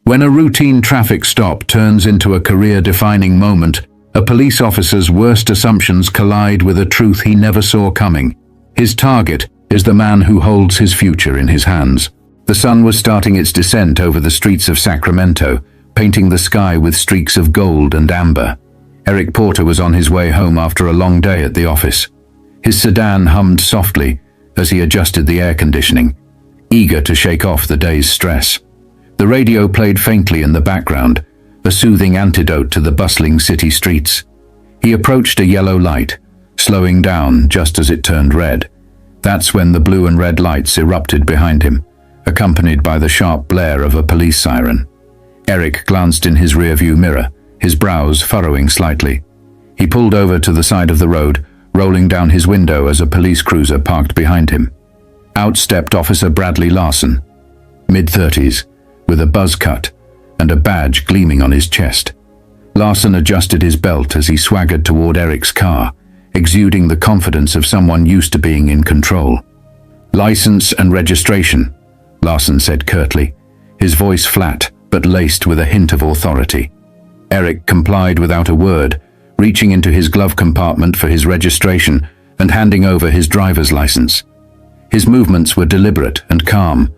When a routine traffic stop turns into a career-defining moment, a police officer's worst assumptions collide with a truth he never saw coming. His target is the man who holds his future in his hands. The sun was starting its descent over the streets of Sacramento, painting the sky with streaks of gold and amber. Eric Porter was on his way home after a long day at the office. His sedan hummed softly as he adjusted the air conditioning, eager to shake off the day's stress. The radio played faintly in the background, a soothing antidote to the bustling city streets. He approached a yellow light, slowing down just as it turned red. That's when the blue and red lights erupted behind him, accompanied by the sharp blare of a police siren. Eric glanced in his rearview mirror, his brows furrowing slightly. He pulled over to the side of the road, rolling down his window as a police cruiser parked behind him. Out stepped Officer Bradley Larson, mid-30s, with a buzz cut and a badge gleaming on his chest. Larson adjusted his belt as he swaggered toward Eric's car, exuding the confidence of someone used to being in control. "License and registration," Larson said curtly, his voice flat but laced with a hint of authority. Eric complied without a word, reaching into his glove compartment for his registration and handing over his driver's license. His movements were deliberate and calm,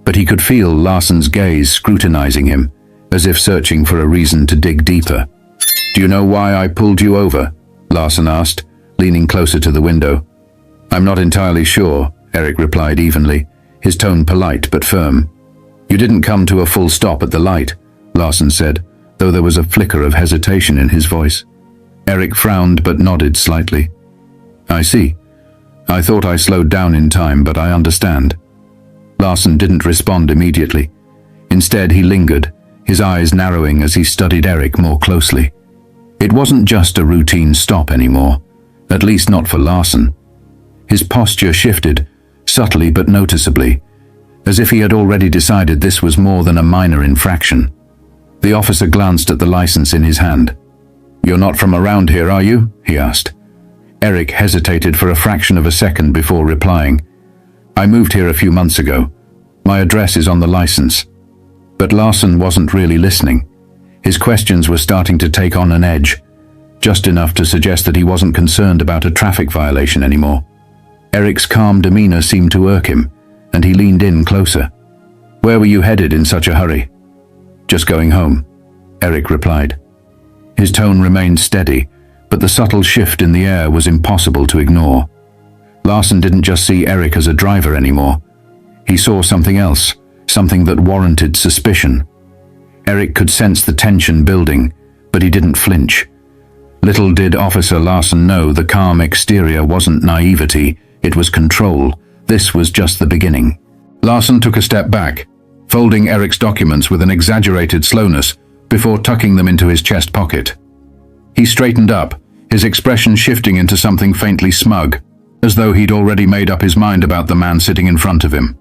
but he could feel Larson's gaze scrutinizing him, as if searching for a reason to dig deeper. "Do you know why I pulled you over?" Larson asked, leaning closer to the window. "I'm not entirely sure," Eric replied evenly, his tone polite but firm. "You didn't come to a full stop at the light," Larson said, though there was a flicker of hesitation in his voice. Eric frowned but nodded slightly. "I see. I thought I slowed down in time, but I understand." Larson didn't respond immediately. Instead, he lingered, his eyes narrowing as he studied Eric more closely. It wasn't just a routine stop anymore, at least not for Larson. His posture shifted, subtly but noticeably, as if he had already decided this was more than a minor infraction. The officer glanced at the license in his hand. "You're not from around here, are you?" he asked. Eric hesitated for a fraction of a second before replying. "I moved here a few months ago. My address is on the license." But Larson wasn't really listening. His questions were starting to take on an edge, just enough to suggest that he wasn't concerned about a traffic violation anymore. Eric's calm demeanor seemed to irk him, and he leaned in closer. "Where were you headed in such a hurry?" "Just going home," Eric replied. His tone remained steady, but the subtle shift in the air was impossible to ignore. Larson didn't just see Eric as a driver anymore. He saw something else, something that warranted suspicion. Eric could sense the tension building, but he didn't flinch. Little did Officer Larson know the calm exterior wasn't naivety, it was control. This was just the beginning. Larson took a step back, folding Eric's documents with an exaggerated slowness before tucking them into his chest pocket. He straightened up, his expression shifting into something faintly smug, as though he'd already made up his mind about the man sitting in front of him.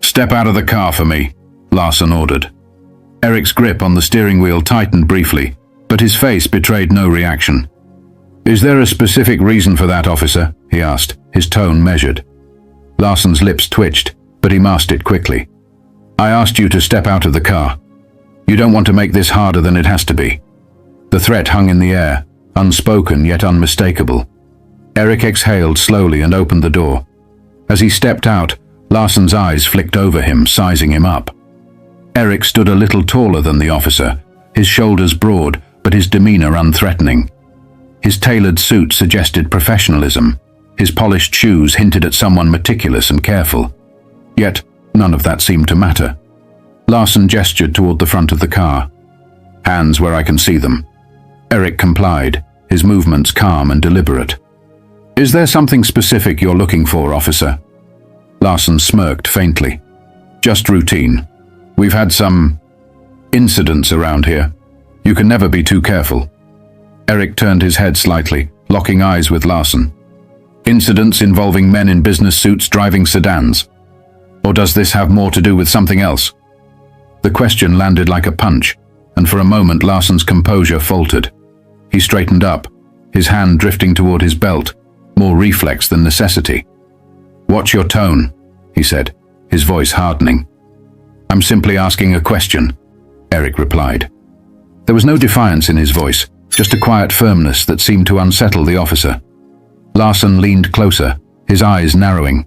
"Step out of the car for me," Larson ordered. Eric's grip on the steering wheel tightened briefly, but his face betrayed no reaction. "Is there a specific reason for that, officer?" he asked, his tone measured. Larson's lips twitched, but he masked it quickly. "I asked you to step out of the car. You don't want to make this harder than it has to be." The threat hung in the air, unspoken yet unmistakable. Eric exhaled slowly and opened the door. As he stepped out, Larson's eyes flicked over him, sizing him up. Eric stood a little taller than the officer, his shoulders broad, but his demeanor unthreatening. His tailored suit suggested professionalism. His polished shoes hinted at someone meticulous and careful. Yet, none of that seemed to matter. Larson gestured toward the front of the car. "Hands where I can see them." Eric complied, his movements calm and deliberate. "Is there something specific you're looking for, officer?" Larson smirked faintly. "Just routine. We've had some incidents around here. You can never be too careful." Eric turned his head slightly, locking eyes with Larson. "Incidents involving men in business suits driving sedans? Or does this have more to do with something else?" The question landed like a punch, and for a moment Larson's composure faltered. He straightened up, his hand drifting toward his belt, more reflex than necessity. "Watch your tone," he said, his voice hardening. "I'm simply asking a question. Eric replied. There was no defiance in his voice, just a quiet firmness that seemed to unsettle the officer. Larsson leaned closer, his eyes narrowing.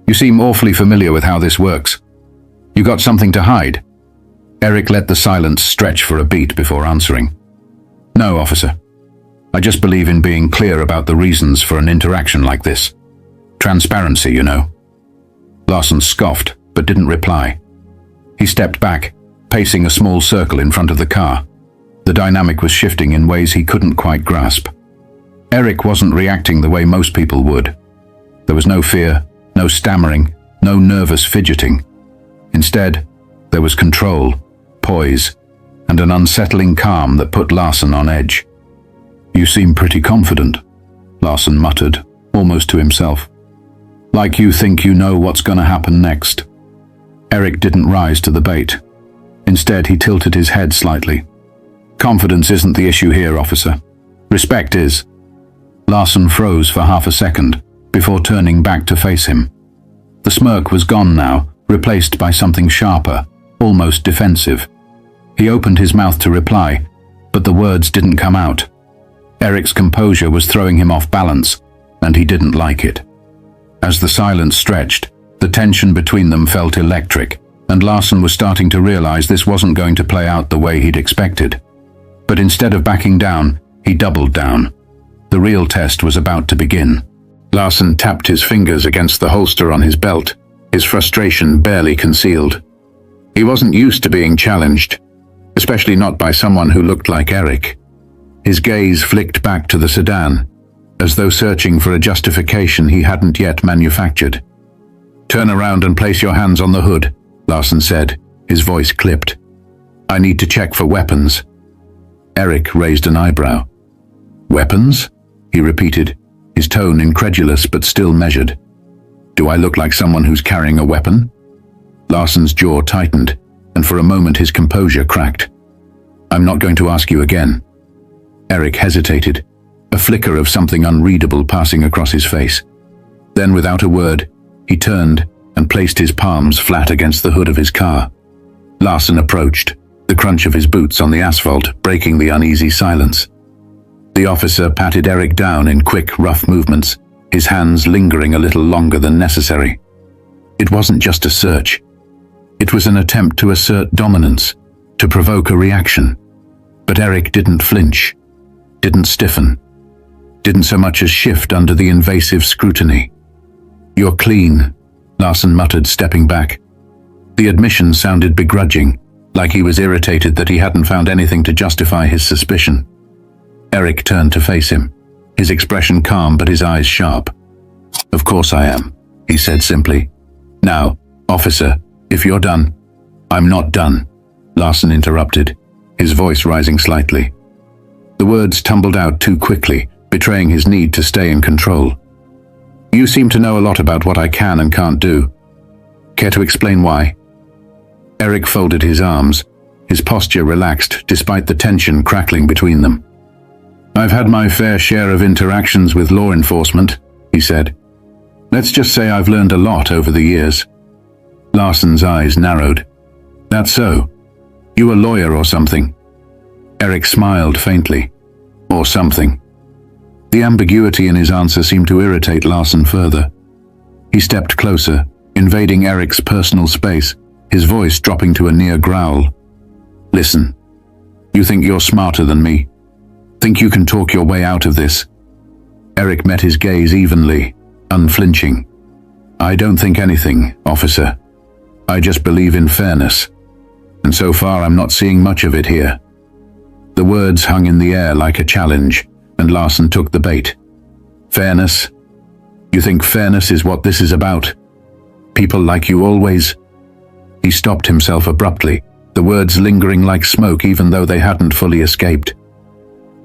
You seem awfully familiar with how this works. You got something to hide? Eric let the silence stretch for a beat before answering. No, officer. I just believe in being clear about the reasons for an interaction like this. Transparency, you know. Larsson scoffed, but didn't reply. He stepped back, pacing a small circle in front of the car. The dynamic was shifting in ways he couldn't quite grasp. Eric wasn't reacting the way most people would. There was no fear, no stammering, no nervous fidgeting. Instead, there was control, poise, and an unsettling calm that put Larsson on edge. You seem pretty confident, Larsson muttered, almost to himself. Like you think you know what's going to happen next. Eric didn't rise to the bait. Instead, he tilted his head slightly. Confidence isn't the issue here, officer. Respect is. Larsson froze for half a second before turning back to face him. The smirk was gone now, replaced by something sharper, almost defensive. He opened his mouth to reply, but the words didn't come out. Eric's composure was throwing him off balance, and he didn't like it. As the silence stretched, the tension between them felt electric, and Larsson was starting to realize this wasn't going to play out the way he'd expected. But instead of backing down, he doubled down. The real test was about to begin. Larsson tapped his fingers against the holster on his belt, his frustration barely concealed. He wasn't used to being challenged, especially not by someone who looked like Eric. His gaze flicked back to the sedan, as though searching for a justification he hadn't yet manufactured. Turn around and place your hands on the hood, Larsson said, his voice clipped. I need to check for weapons. Eric raised an eyebrow. Weapons? He repeated, his tone incredulous but still measured. Do I look like someone who's carrying a weapon? Larsson's jaw tightened, and for a moment his composure cracked. I'm not going to ask you again. Eric hesitated, a flicker of something unreadable passing across his face. Then, without a word, he turned and placed his palms flat against the hood of his car. Larsson approached, the crunch of his boots on the asphalt breaking the uneasy silence. The officer patted Eric down in quick, rough movements, his hands lingering a little longer than necessary. It wasn't just a search. It was an attempt to assert dominance, to provoke a reaction. But Eric didn't flinch, didn't stiffen, didn't so much as shift under the invasive scrutiny. You're clean, Larsson muttered, stepping back. The admission sounded begrudging, like he was irritated that he hadn't found anything to justify his suspicion. Eric turned to face him, his expression calm but his eyes sharp. Of course I am, he said simply. Now, officer, if you're done. I'm not done, Larsson interrupted, his voice rising slightly. The words tumbled out too quickly, betraying his need to stay in control. You seem to know a lot about what I can and can't do. Care to explain why? Eric folded his arms, his posture relaxed despite the tension crackling between them. I've had my fair share of interactions with law enforcement, he said. Let's just say I've learned a lot over the years. Larsson's eyes narrowed. That's so. You a lawyer or something? Eric smiled faintly. Or something. The ambiguity in his answer seemed to irritate Larsson further. He stepped closer, invading Eric's personal space, his voice dropping to a near growl. Listen, you think you're smarter than me? Think you can talk your way out of this? Eric met his gaze evenly, unflinching. I don't think anything, officer. I just believe in fairness. And so far I'm not seeing much of it here. The words hung in the air like a challenge, and Larsson took the bait. Fairness? You think fairness is what this is about? People like you always? He stopped himself abruptly, the words lingering like smoke even though they hadn't fully escaped.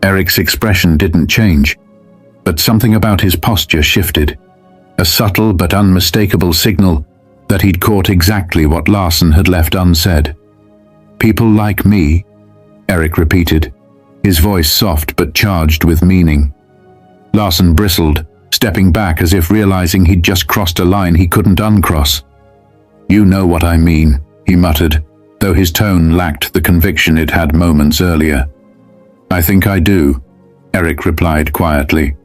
Eric's expression didn't change, but something about his posture shifted, a subtle but unmistakable signal that he'd caught exactly what Larsson had left unsaid. People like me? Eric repeated, his voice soft but charged with meaning. Larsson bristled, stepping back as if realizing he'd just crossed a line he couldn't uncross. You know what I mean, he muttered, though his tone lacked the conviction it had moments earlier. "I think I do," Eric replied quietly.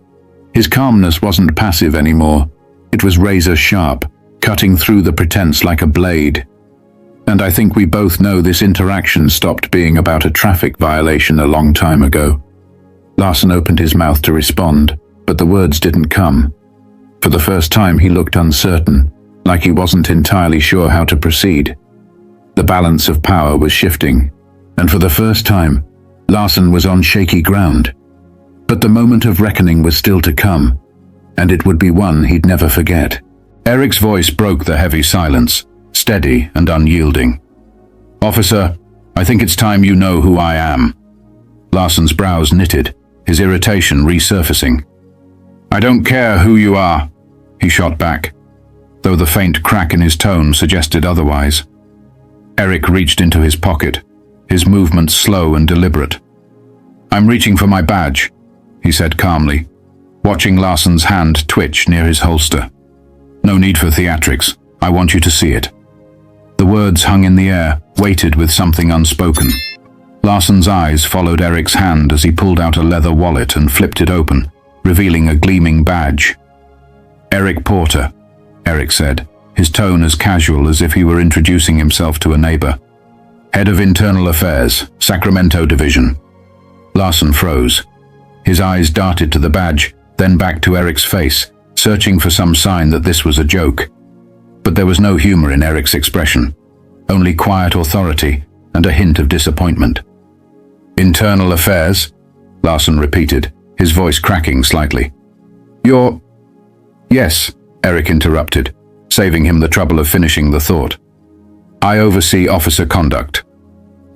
His calmness wasn't passive anymore. It was razor-sharp, cutting through the pretense like a blade. "And I think we both know this interaction stopped being about a traffic violation a long time ago." Larson opened his mouth to respond, but the words didn't come. For the first time he looked uncertain, like he wasn't entirely sure how to proceed. The balance of power was shifting, and for the first time, Larson was on shaky ground. But the moment of reckoning was still to come, and it would be one he'd never forget. Eric's voice broke the heavy silence, steady and unyielding. "Officer, I think it's time you know who I am." Larson's brows knitted, his irritation resurfacing. "I don't care who you are," he shot back, though the faint crack in his tone suggested otherwise. Eric reached into his pocket, his movements slow and deliberate. "I'm reaching for my badge," he said calmly, watching Larson's hand twitch near his holster. "No need for theatrics. I want you to see it." The words hung in the air, weighted with something unspoken. Larson's eyes followed Eric's hand as he pulled out a leather wallet and flipped it open, revealing a gleaming badge. "Eric Porter," Eric said, his tone as casual as if he were introducing himself to a neighbor. "Head of Internal Affairs, Sacramento Division." Larson froze. His eyes darted to the badge, then back to Eric's face, searching for some sign that this was a joke. But there was no humor in Eric's expression, only quiet authority and a hint of disappointment. "Internal Affairs?" Larson repeated, his voice cracking slightly. "You're—" "Yes," Eric interrupted, saving him the trouble of finishing the thought. "I oversee officer conduct.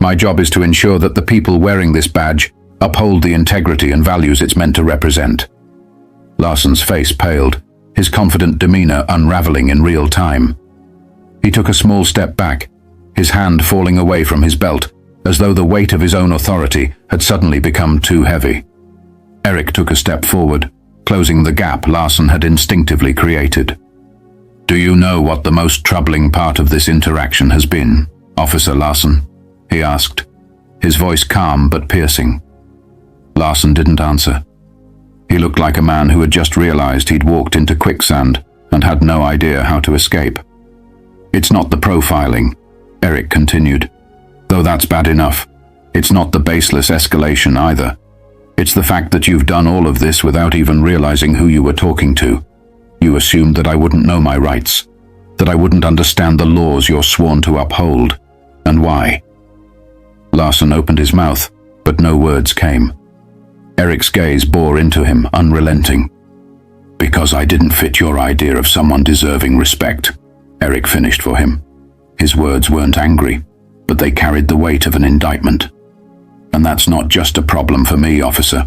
My job is to ensure that the people wearing this badge uphold the integrity and values it's meant to represent." Larson's face paled, his confident demeanor unraveling in real time. He took a small step back, his hand falling away from his belt, as though the weight of his own authority had suddenly become too heavy. Eric took a step forward, closing the gap Larson had instinctively created. "Do you know what the most troubling part of this interaction has been, Officer Larson?" he asked, his voice calm but piercing. Larson didn't answer. He looked like a man who had just realized he'd walked into quicksand and had no idea how to escape. "It's not the profiling," Eric continued, "though that's bad enough. It's not the baseless escalation either. It's the fact that you've done all of this without even realizing who you were talking to. You assumed that I wouldn't know my rights, that I wouldn't understand the laws you're sworn to uphold. And why?" Larson opened his mouth, but no words came. Eric's gaze bore into him, unrelenting. "Because I didn't fit your idea of someone deserving respect," Eric finished for him. His words weren't angry, but they carried the weight of an indictment. "And that's not just a problem for me, officer.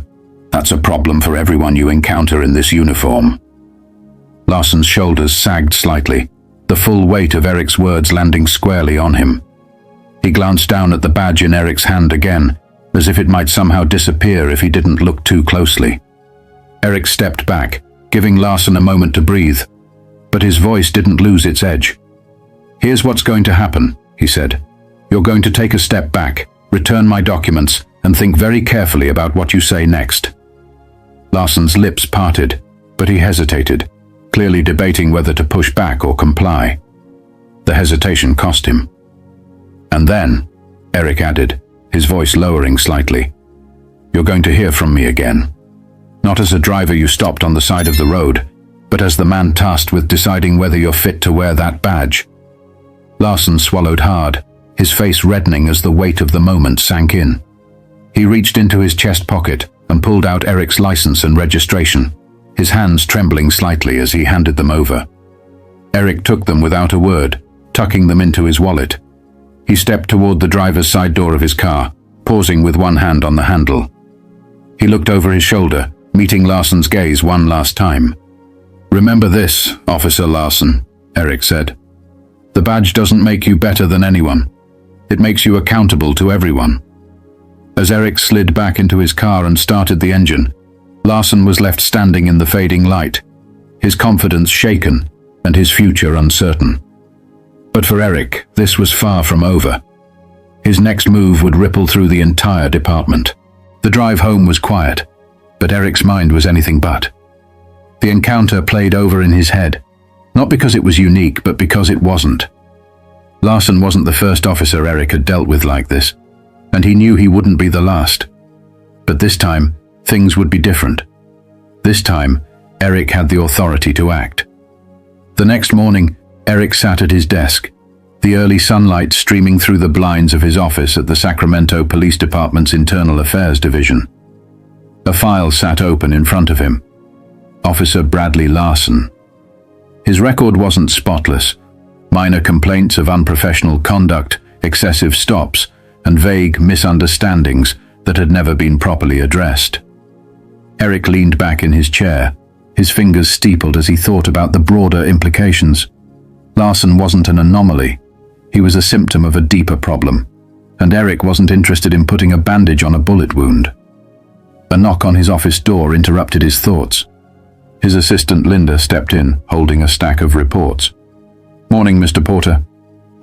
That's a problem for everyone you encounter in this uniform." Larson's shoulders sagged slightly, the full weight of Eric's words landing squarely on him. He glanced down at the badge in Eric's hand again, as if it might somehow disappear if he didn't look too closely. Eric stepped back, giving Larson a moment to breathe, but his voice didn't lose its edge. "Here's what's going to happen," he said. "You're going to take a step back, return my documents, and think very carefully about what you say next." Larson's lips parted, but he hesitated, clearly debating whether to push back or comply. The hesitation cost him. "And then," Eric added, his voice lowering slightly, "you're going to hear from me again. Not as a driver you stopped on the side of the road, but as the man tasked with deciding whether you're fit to wear that badge." Larson swallowed hard, his face reddening as the weight of the moment sank in. He reached into his chest pocket and pulled out Eric's license and registration, his hands trembling slightly as he handed them over. Eric took them without a word, tucking them into his wallet. He stepped toward the driver's side door of his car, pausing with one hand on the handle. He looked over his shoulder, meeting Larson's gaze one last time. "Remember this, Officer Larson," Eric said. "The badge doesn't make you better than anyone. It makes you accountable to everyone." As Eric slid back into his car and started the engine, Larson was left standing in the fading light, his confidence shaken and his future uncertain. But for Eric, this was far from over. His next move would ripple through the entire department. The drive home was quiet, but Eric's mind was anything but. The encounter played over in his head, not because it was unique, but because it wasn't. Larson wasn't the first officer Eric had dealt with like this, and he knew he wouldn't be the last. But this time, things would be different. This time, Eric had the authority to act. The next morning, Eric sat at his desk, the early sunlight streaming through the blinds of his office at the Sacramento Police Department's Internal Affairs Division. A file sat open in front of him. Officer Bradley Larson. His record wasn't spotless. Minor complaints of unprofessional conduct, excessive stops, and vague misunderstandings that had never been properly addressed. Eric leaned back in his chair, his fingers steepled as he thought about the broader implications. Larson wasn't an anomaly. He was a symptom of a deeper problem, and Eric wasn't interested in putting a bandage on a bullet wound. A knock on his office door interrupted his thoughts. His assistant Linda stepped in, holding a stack of reports. "Morning, Mr. Porter.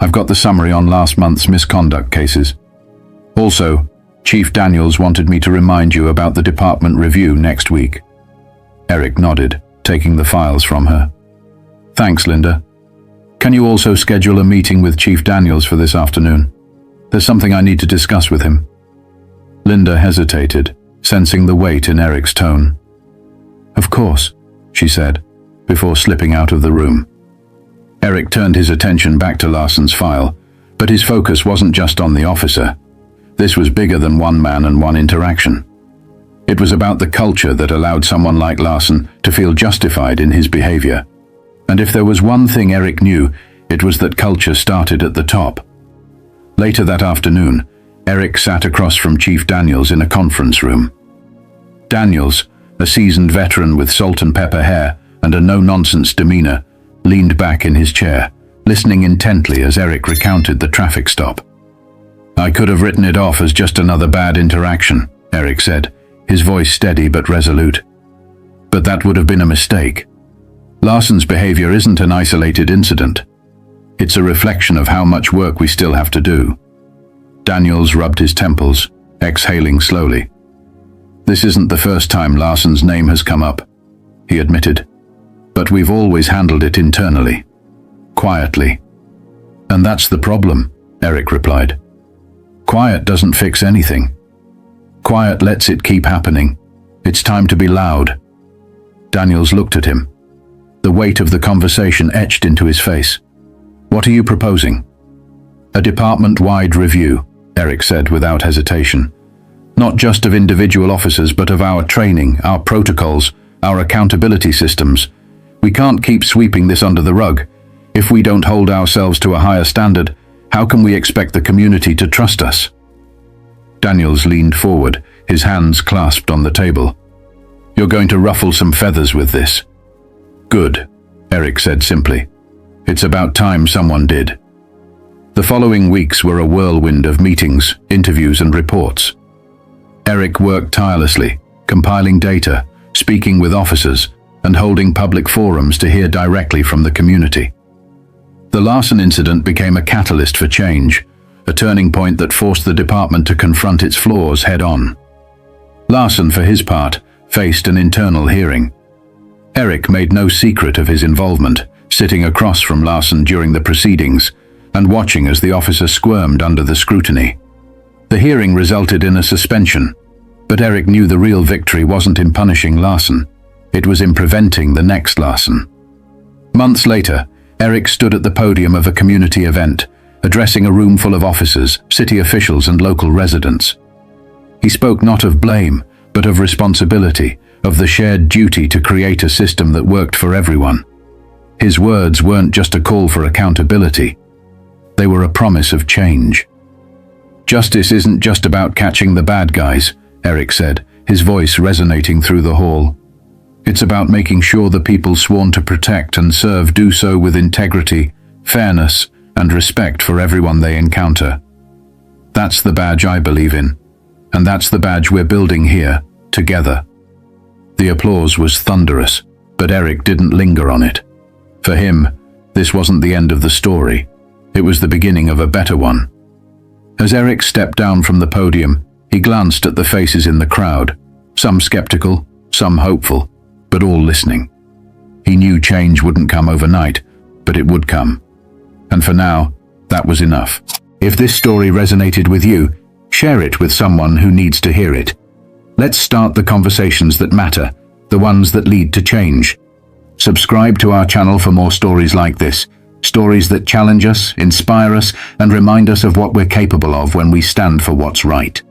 I've got the summary on last month's misconduct cases. Also, Chief Daniels wanted me to remind you about the department review next week." Eric nodded, taking the files from her. "Thanks, Linda. Can you also schedule a meeting with Chief Daniels for this afternoon? There's something I need to discuss with him." Linda hesitated, sensing the weight in Eric's tone. "Of course," she said, before slipping out of the room. Eric turned his attention back to Larson's file, but his focus wasn't just on the officer. This was bigger than one man and one interaction. It was about the culture that allowed someone like Larson to feel justified in his behavior. And if there was one thing Eric knew, it was that culture started at the top. Later that afternoon, Eric sat across from Chief Daniels in a conference room. Daniels, a seasoned veteran with salt and pepper hair and a no-nonsense demeanor, leaned back in his chair, listening intently as Eric recounted the traffic stop. "I could have written it off as just another bad interaction," Eric said, his voice steady but resolute. "But that would have been a mistake. Larson's behavior isn't an isolated incident. It's a reflection of how much work we still have to do." Daniels rubbed his temples, exhaling slowly. "This isn't the first time Larson's name has come up," he admitted. "But we've always handled it internally, quietly." "And that's the problem," Eric replied. "Quiet doesn't fix anything. Quiet lets it keep happening. It's time to be loud." Daniels looked at him. The weight of the conversation etched into his face. "What are you proposing?" "A department-wide review," Eric said without hesitation. "Not just of individual officers, but of our training, our protocols, our accountability systems. We can't keep sweeping this under the rug. If we don't hold ourselves to a higher standard, how can we expect the community to trust us?" Daniels leaned forward, his hands clasped on the table. "You're going to ruffle some feathers with this." "Good," Eric said simply. "It's about time someone did." The following weeks were a whirlwind of meetings, interviews, and reports. Eric worked tirelessly, compiling data, speaking with officers, and holding public forums to hear directly from the community. The Larson incident became a catalyst for change, a turning point that forced the department to confront its flaws head-on. Larson, for his part, faced an internal hearing. Eric made no secret of his involvement, sitting across from Larson during the proceedings and watching as the officer squirmed under the scrutiny. The hearing resulted in a suspension, but Eric knew the real victory wasn't in punishing Larson. It was in preventing the next Larson. Months later, Eric stood at the podium of a community event, addressing a room full of officers, city officials, and local residents. He spoke not of blame, but of responsibility, of the shared duty to create a system that worked for everyone. His words weren't just a call for accountability. They were a promise of change. "Justice isn't just about catching the bad guys," Eric said, his voice resonating through the hall. "It's about making sure the people sworn to protect and serve do so with integrity, fairness, and respect for everyone they encounter. That's the badge I believe in, and that's the badge we're building here, together." The applause was thunderous, but Eric didn't linger on it. For him, this wasn't the end of the story. It was the beginning of a better one. As Eric stepped down from the podium, he glanced at the faces in the crowd, some skeptical, some hopeful, but all listening. He knew change wouldn't come overnight, but it would come. And for now, that was enough. If this story resonated with you, share it with someone who needs to hear it. Let's start the conversations that matter, the ones that lead to change. Subscribe to our channel for more stories like this, stories that challenge us, inspire us, and remind us of what we're capable of when we stand for what's right.